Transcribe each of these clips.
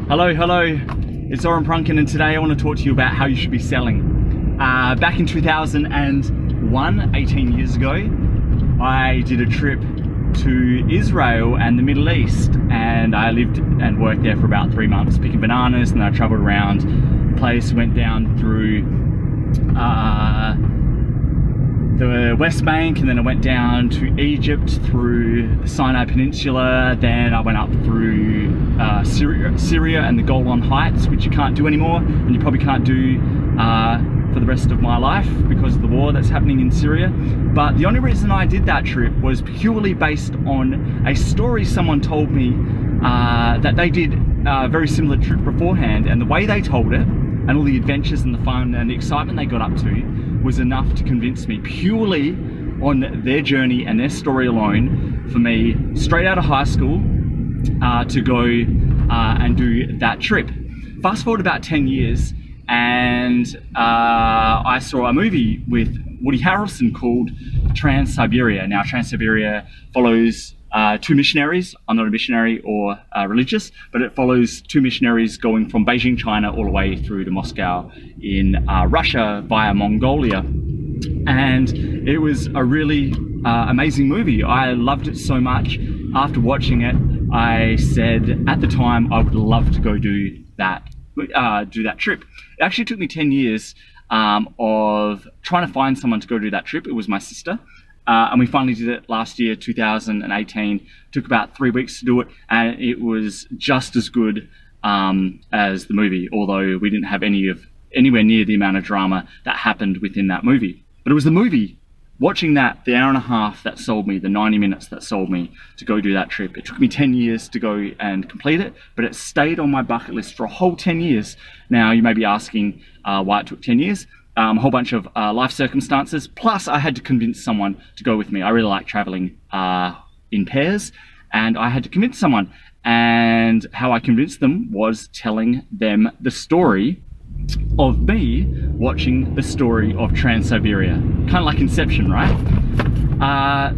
Hello, it's Oren Prunken, and today I want to talk to you about how you should be selling. Back in 2001, 18 years ago, I did a trip to Israel and the Middle East, and I lived and worked there for about 3 months picking bananas, and I traveled around the place, went down through the West Bank, and then I went down to Egypt through the Sinai Peninsula. Then I went up through Syria and the Golan Heights, which you can't do anymore, and you probably can't do for the rest of my life because of the war that's happening in Syria. But the only reason I did that trip was purely based on a story someone told me that they did a very similar trip beforehand, and the way they told it and all the adventures and the fun and the excitement they got up to was enough to convince me, purely on their journey and their story alone, for me, straight out of high school, to go and do that trip. Fast forward about 10 years, and I saw a movie with Woody Harrelson called Siberia. Now, Siberia follows two missionaries. I'm not a missionary or religious, but it follows two missionaries going from Beijing, China, all the way through to Moscow in Russia via Mongolia. And it was a really amazing movie. I loved it so much. After watching it, I said at the time I would love to go do that trip. It actually took me 10 years of trying to find someone to go do that trip. It was my sister. And we finally did it last year, 2018. Took about 3 weeks to do it, and it was just as good as the movie, although we didn't have anywhere near the amount of drama that happened within that movie. But it was the movie, watching that, the hour and a half that sold me, the 90 minutes that sold me to go do that trip. It took me 10 years to go and complete it, but it stayed on my bucket list for a whole 10 years. Now, you may be asking why it took 10 years. A whole bunch of life circumstances, plus I had to convince someone to go with me. I really like traveling in pairs, and I had to convince someone. And how I convinced them was telling them the story of me watching the story of Siberia. Kind of like Inception, right?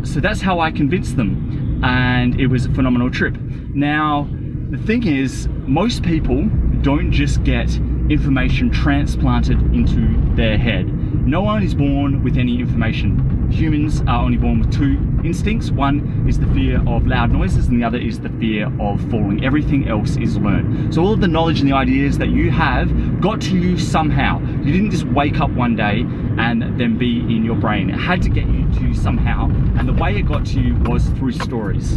So that's how I convinced them, and it was a phenomenal trip. Now, the thing is, most people don't just get information transplanted into their head. No one is born with any information. Humans are only born with two instincts. One is the fear of loud noises, and the other is the fear of falling. Everything else is learned. So all of the knowledge and the ideas that you have got to you somehow. You didn't just wake up one day and then be in your brain. It had to get you to you somehow, and the way it got to you was through stories.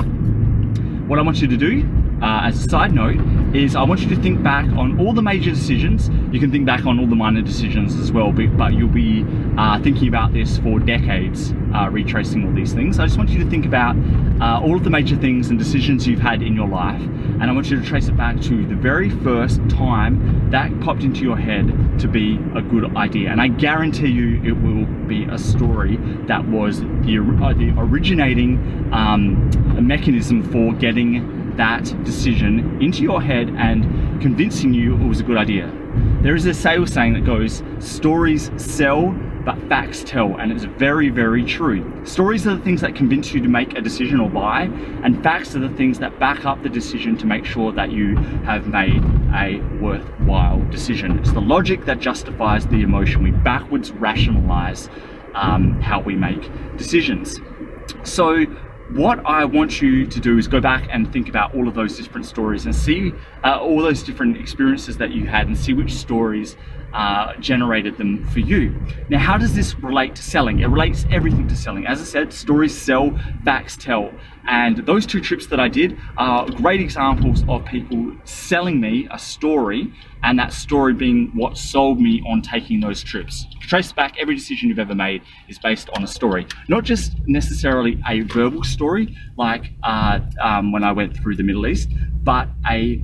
What I want you to do, as a side note, is I want you to think back on all the major decisions. You can think back on all the minor decisions as well, but you'll be thinking about this for decades, retracing all these things. I just want you to think about all of the major things and decisions you've had in your life, and I want you to trace it back to the very first time that popped into your head to be a good idea. And I guarantee you it will be a story that was the originating mechanism for getting that decision into your head and convincing you it was a good idea. There is a sales saying that goes, stories sell, but facts tell, and it's very, very true. Stories are the things that convince you to make a decision or buy, and facts are the things that back up the decision to make sure that you have made a worthwhile decision. It's the logic that justifies the emotion. We backwards rationalize how we make decisions. So what I want you to do is go back and think about all of those different stories and see all those different experiences that you had, and see which stories generated them for you. Now, how does this relate to selling? It relates everything to selling. As I said, stories sell, facts tell. And those two trips that I did are great examples of people selling me a story, and that story being what sold me on taking those trips. Trace back, every decision you've ever made is based on a story. Not just necessarily a verbal story, like when I went through the Middle East, but I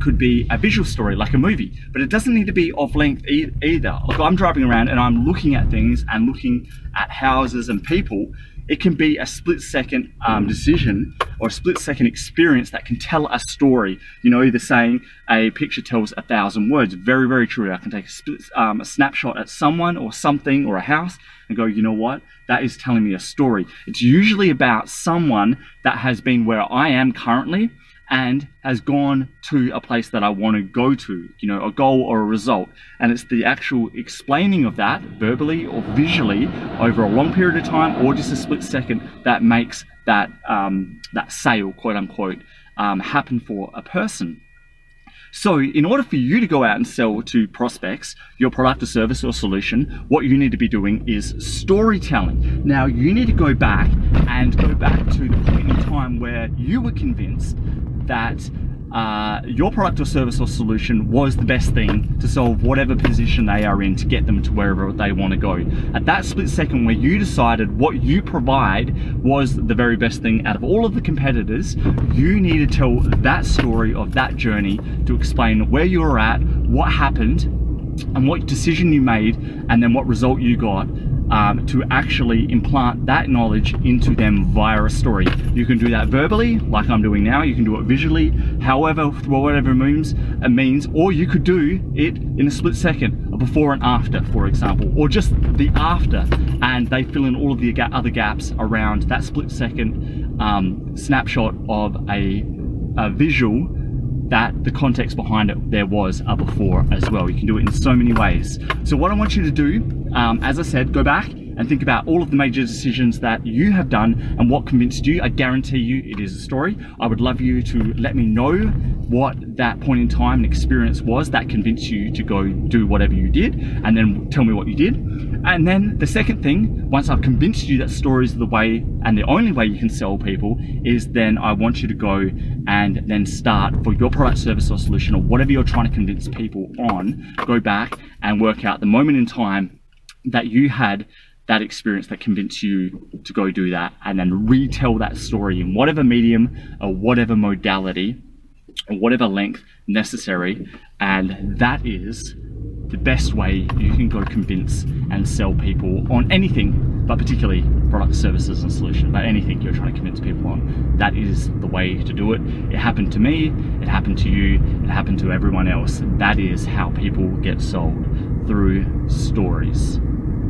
could be a visual story, like a movie, but it doesn't need to be of length either. Like, I'm driving around and I'm looking at things and looking at houses and people. It can be a split-second decision or a split-second experience that can tell a story. You know, the saying, a picture tells 1,000 words. Very, very true. I can take a snapshot at someone or something or a house and go, you know what? That is telling me a story. It's usually about someone that has been where I am currently and has gone to a place that I want to go to, a goal or a result. And it's the actual explaining of that verbally or visually over a long period of time or just a split second that makes that sale, quote unquote, happen for a person. So in order for you to go out and sell to prospects your product or service or solution, what you need to be doing is storytelling. Now you need to go back to the point in time where you were convinced that your product or service or solution was the best thing to solve whatever position they are in to get them to wherever they want to go. At that split second where you decided what you provide was the very best thing out of all of the competitors, you need to tell that story of that journey to explain where you were at, what happened, and what decision you made, and then what result you got, to actually implant that knowledge into them via a story. You can do that verbally, like I'm doing now. You can do it visually, however, whatever it means, or you could do it in a split second, a before and after, for example, or just the after, and they fill in all of the other gaps around that split second snapshot of a visual that the context behind it there was a before as well. You can do it in so many ways. So what I want you to do, as I said, go back and think about all of the major decisions that you have done and what convinced you. I guarantee you it is a story. I would love you to let me know what that point in time and experience was that convinced you to go do whatever you did, and then tell me what you did. And then the second thing, once I've convinced you that story is the way and the only way you can sell people, is then I want you to go and then start for your product, service or solution, or whatever you're trying to convince people on, go back and work out the moment in time that you had that experience that convinced you to go do that, and then retell that story in whatever medium or whatever modality or whatever length necessary. And that is the best way you can go convince and sell people on anything, but particularly products, services and solutions, but anything you're trying to convince people on. That is the way to do it. It happened to me, it happened to you, it happened to everyone else. That is how people get sold, through stories.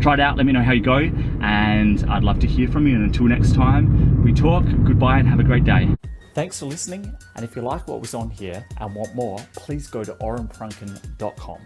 Try it out, let me know how you go, and I'd love to hear from you. And until next time we talk, goodbye and have a great day. Thanks for listening, and if you like what was on here and want more, please go to orenprunken.com.